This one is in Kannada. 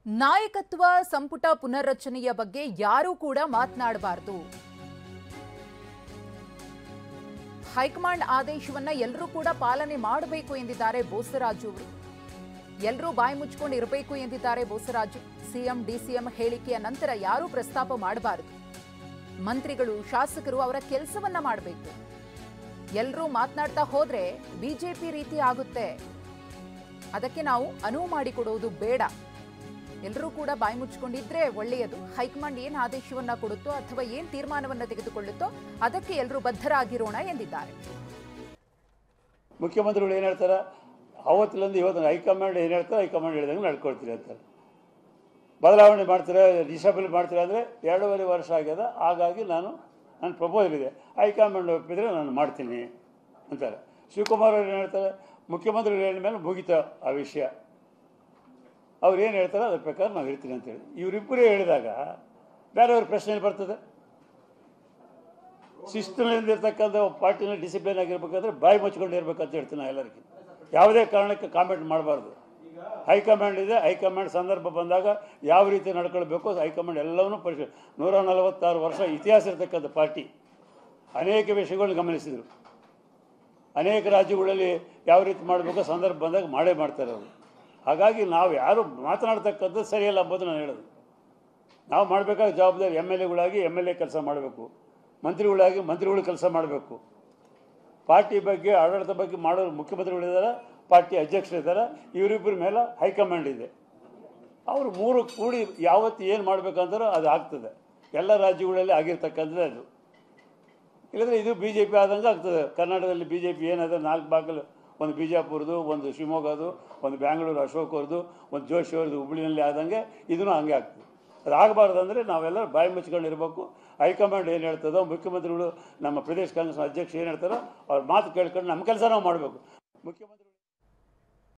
ನಾಯಕತ್ವ ಸಂಪುಟ ಪುನರ್ರಚನೆಯ ಬಗ್ಗೆ ಯಾರೂ ಕೂಡ ಮಾತನಾಡಬಾರದು. ಹೈಕಮಾಂಡ್ ಆದೇಶವನ್ನ ಎಲ್ಲರೂ ಕೂಡ ಪಾಲನೆ ಮಾಡಬೇಕು ಎಂದಿದ್ದಾರೆ ಬೋಸರಾಜು ಅವರು. ಎಲ್ಲರೂ ಬಾಯಿ ಮುಚ್ಚಿಕೊಂಡು ಇರಬೇಕು ಎಂದಿದ್ದಾರೆ ಬೋಸರಾಜು. ಸಿಎಂ ಡಿಸಿಎಂ ಹೇಳಿಕೆಯ ನಂತರ ಯಾರೂ ಪ್ರಸ್ತಾಪ ಮಾಡಬಾರದು. ಮಂತ್ರಿಗಳು ಶಾಸಕರು ಅವರ ಕೆಲಸವನ್ನ ಮಾಡಬೇಕು. ಎಲ್ಲರೂ ಮಾತನಾಡ್ತಾ ಹೋದ್ರೆ ಬಿಜೆಪಿ ರೀತಿ ಆಗುತ್ತೆ. ಅದಕ್ಕೆ ನಾವು ಅನುವು ಮಾಡಿಕೊಡುವುದು ಬೇಡ. ಎಲ್ಲರೂ ಕೂಡ ಬಾಯಿ ಮುಚ್ಚಿಕೊಂಡಿದ್ರೆ ಒಳ್ಳೆಯದು. ಹೈಕಮಾಂಡ್ ಏನು ಆದೇಶವನ್ನ ಕೊಡುತ್ತೋ ಅಥವಾ ಏನು ತೀರ್ಮಾನವನ್ನ ತೆಗೆದುಕೊಳ್ಳುತ್ತೋ ಅದಕ್ಕೆ ಎಲ್ಲರೂ ಬದ್ಧರಾಗಿರೋಣ ಎಂದಿದ್ದಾರೆ. ಮುಖ್ಯಮಂತ್ರಿಗಳು ಏನು ಹೇಳ್ತಾರೆ, ಅವತ್ತಿನಿಂದ ಇವತ್ತು ಹೈಕಮಾಂಡ್ ಏನು ಹೇಳ್ತಾರೆ ಹೈಕಮಾಂಡ್ ಹೇಳಿದಂಗೆ ನಡ್ಕೊಳ್ತೀರಿ ಅಂತಾರೆ. ಬದಲಾವಣೆ ಮಾಡ್ತೀರಾ, ಡಿಸೇಬಲ್ ಮಾಡ್ತೀರಾ ಅಂದರೆ 2.5 ವರ್ಷ ಆಗ್ಯದ. ಹಾಗಾಗಿ ನನ್ನ ಪ್ರಪೋಸಲ್ ಇದೆ, ಹೈಕಮಾಂಡ್ ಒಪ್ಪಿದ್ರೆ ನಾನು ಮಾಡ್ತೀನಿ ಅಂತಾರೆ. ಶಿವಕುಮಾರ್ ಅವರು ಏನು ಹೇಳ್ತಾರೆ, ಮುಖ್ಯಮಂತ್ರಿಗಳು ಹೇಳಿದ ಮೇಲೆ ಮುಗಿತಾ ಆ ವಿಷಯ, ಅವ್ರು ಏನು ಹೇಳ್ತಾರೆ ಅದ್ರ ಪ್ರಕಾರ ನಾವು ಹೇಳ್ತೀನಿ ಅಂತೇಳಿ ಇವರಿಬ್ಬರೇ ಹೇಳಿದಾಗ ಬೇರೆಯವ್ರ ಪ್ರಶ್ನೆ ಬರ್ತದೆ. ಶಿಸ್ತಿನಿಂದ ಇರ್ತಕ್ಕಂಥ ಪಾರ್ಟಿನ ಡಿಸಿಪ್ಲಿನ್ ಆಗಿರ್ಬೇಕಾದ್ರೆ ಬಾಯಿ ಮುಚ್ಕೊಂಡು ಇರ್ಬೇಕಂತ ಹೇಳ್ತೀನಿ ನಾನು ಎಲ್ಲರಿಗೂ. ಯಾವುದೇ ಕಾರಣಕ್ಕೆ ಕಾಮೆಂಟ್ ಮಾಡಬಾರ್ದು. ಹೈಕಮಾಂಡ್ ಇದೆ, ಹೈಕಮಾಂಡ್ ಸಂದರ್ಭ ಬಂದಾಗ ಯಾವ ರೀತಿ ನಡ್ಕೊಳ್ಬೇಕು ಹೈಕಮಾಂಡ್ ಎಲ್ಲವನ್ನೂ 146 ವರ್ಷ ಇತಿಹಾಸ ಇರ್ತಕ್ಕಂಥ ಪಾರ್ಟಿ ಅನೇಕ ವಿಷಯಗಳನ್ನ ಗಮನಿಸಿದರು. ಅನೇಕ ರಾಜ್ಯಗಳಲ್ಲಿ ಯಾವ ರೀತಿ ಮಾಡಬೇಕು ಸಂದರ್ಭ ಬಂದಾಗ ಮಾಡೇ ಮಾಡ್ತಾರೆ ಅವರು. ಹಾಗಾಗಿ ನಾವು ಯಾರು ಮಾತನಾಡ್ತಕ್ಕಂಥದ್ದು ಸರಿಯಲ್ಲ ಅಂಬೋದು ನಾನು ಹೇಳೋದು. ನಾವು ಮಾಡಬೇಕಾದ ಜವಾಬ್ದಾರಿ MLAಗಳಾಗಿ MLA ಕೆಲಸ ಮಾಡಬೇಕು, ಮಂತ್ರಿಗಳಾಗಿ ಮಂತ್ರಿಗಳು ಕೆಲಸ ಮಾಡಬೇಕು. ಪಾರ್ಟಿ ಬಗ್ಗೆ ಆಡಳಿತ ಬಗ್ಗೆ ಮಾಡೋರು ಮುಖ್ಯಮಂತ್ರಿಗಳಿದ್ದಾರೆ, ಪಾರ್ಟಿ ಅಧ್ಯಕ್ಷರಿದ್ದಾರೆ, ಇವರಿಬ್ಬರ ಮೇಲೆ ಹೈಕಮಾಂಡ್ ಇದೆ. ಅವರು ಮೂರು ಕೂಡಿ ಯಾವತ್ತು ಏನು ಮಾಡಬೇಕಂತಾರೋ ಅದು ಆಗ್ತದೆ. ಎಲ್ಲ ರಾಜ್ಯಗಳಲ್ಲಿ ಆಗಿರ್ತಕ್ಕಂಥದ್ದು ಅದು. ಇಲ್ಲಂದರೆ ಇದು BJP ಆದಂಗೆ ಆಗ್ತದೆ. ಕರ್ನಾಟಕದಲ್ಲಿ BJP ಏನಾದರೆ 4 ಬಾಗಿಲು, ಒಂದು ಬಿಜಾಪುರದು, ಒಂದು ಶಿವಮೊಗ್ಗದು, ಒಂದು ಬ್ಯಾಂಗ್ಳೂರು ಅಶೋಕ್ ಅವ್ರದ್ದು, ಒಂದು ಜೋಶಿ ಅವ್ರದ್ದು ಹುಬ್ಬಳ್ಳಿನಲ್ಲಿ ಆದಂಗೆ ಇದೂ ಹಂಗೆ ಆಗ್ತದೆ. ಅದು ಆಗಬಾರ್ದು ಅಂದರೆ ನಾವೆಲ್ಲರೂ ಬಾಯಿ ಮುಚ್ಕೊಂಡು ಇರಬೇಕು. ಹೈಕಮಾಂಡ್ ಏನು ಹೇಳ್ತದೋ, ಮುಖ್ಯಮಂತ್ರಿಗಳು ನಮ್ಮ ಪ್ರದೇಶ ಕಾಂಗ್ರೆಸ್ ಅಧ್ಯಕ್ಷ ಏನು ಹೇಳ್ತಾರೋ ಅವ್ರ ಮಾತು ಕೇಳ್ಕೊಂಡು ನಮ್ಮ ಕೆಲಸ ನಾವು ಮಾಡಬೇಕು. ಮುಖ್ಯಮಂತ್ರಿಗಳು